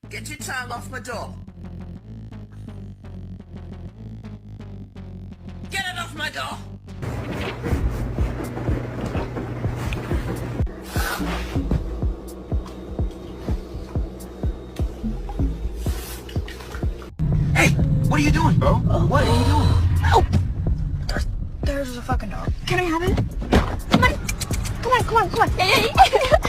Get your tongue off my door. Get it off my door. Hey, what are you doing, bro? What are you doing? Oh! There's a fucking dog. Can I have it? Come on. Come on, come on, come on. Hey, hey, hey.